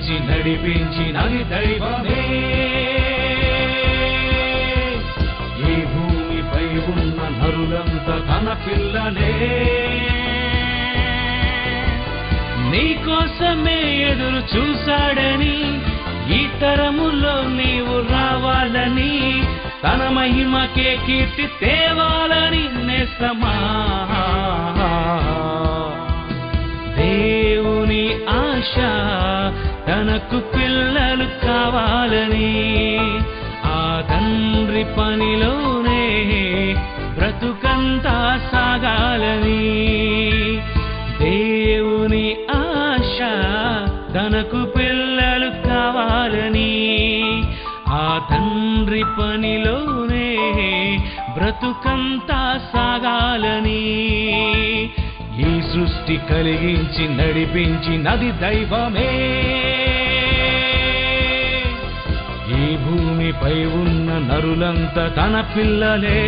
కలిగించి నడిపించినది దైవమే. ఈ భూమిపై ఉన్న నరులంతా తన పిల్లలే. నీకోసమే ఎదురు చూశాడని, ఈ తరములో నీవు రావాలని, తన మహిమకే కీర్తి తేవాలని నేస్తమా. దేవుని ఆశ తనకు పిల్లలు కావాలని, ఆ తండ్రి పనిలోనే బ్రతుకంతా సాగాలని. దేవుని ఆశ తనకు పిల్లలు కావాలని, ఆ తండ్రి పనిలోనే బ్రతుకంతా సాగాలని. ఈ సృష్టి కలిగించి నడిపించినది దైవమే. ఈ భూమిపై ఉన్న నరులంతా తన పిల్లలే.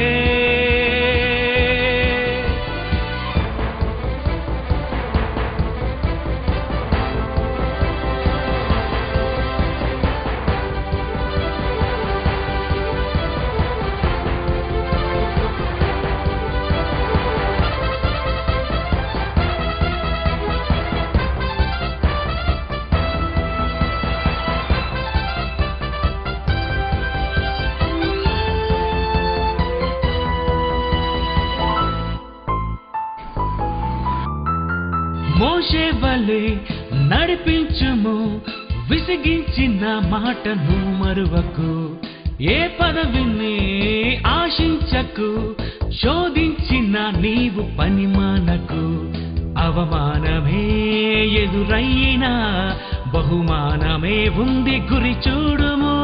మోషే వలె నడిపించుము, విసిగించిన మాటను మరువకు. ఏ పదవిని ఆశించకు, శోధించిన నీవు పని మానకు. అవమానమే ఎదురైనా బహుమానమే ఉంది, గురి చూడుము.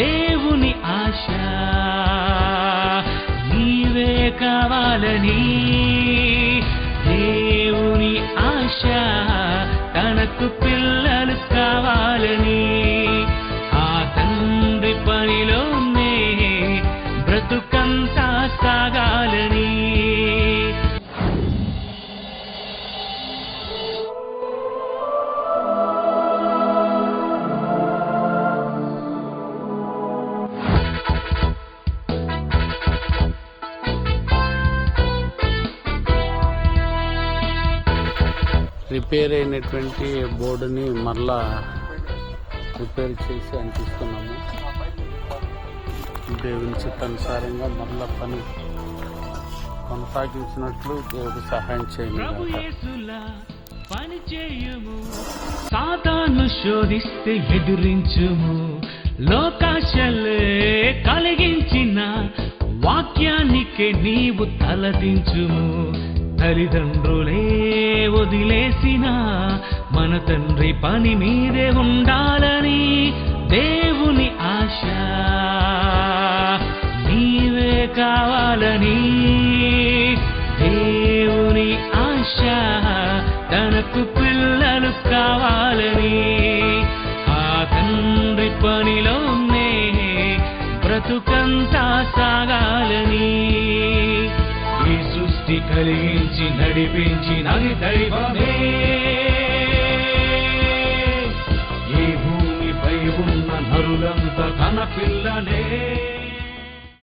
దేవుని ఆశ నీవే కావాలని, దేవుని ఆశ తనకు పిల్లలు కావాలని, ఆ తండ్రి పనిలోనే బ్రతుకంతా సాగాలని. రిపేర్ అయినటువంటి బోర్డుని మరలా రిపేర్ చేసి అంటిస్తున్నాము. దేవుని చిత్తానుసారంగా మరలా పని కొనసాగించినట్లు దేవుడు సహాయం చేయాలి. పని చేయుము, సాతాను శోధిస్తే ఎదురించుము. లోకాశలే కలిగించిన వాక్యానికే నీవు తలదించుము. తల్లిదండ్రులే వదిలేసిన మన తండ్రి పని మీదే ఉండాలని, దేవుని ఆశ నీవే కావాలని. దేవుని ఆశ తనకు పిల్లలు కావాలని, ఆ తండ్రి పనిలోనే బ్రతుకంతా సాగాలని. ఈ సృష్టి కలిగించి నడిపించినది దైవమే. ఈ భూమిపై ఉన్న నరులంతా తన పిల్లలే.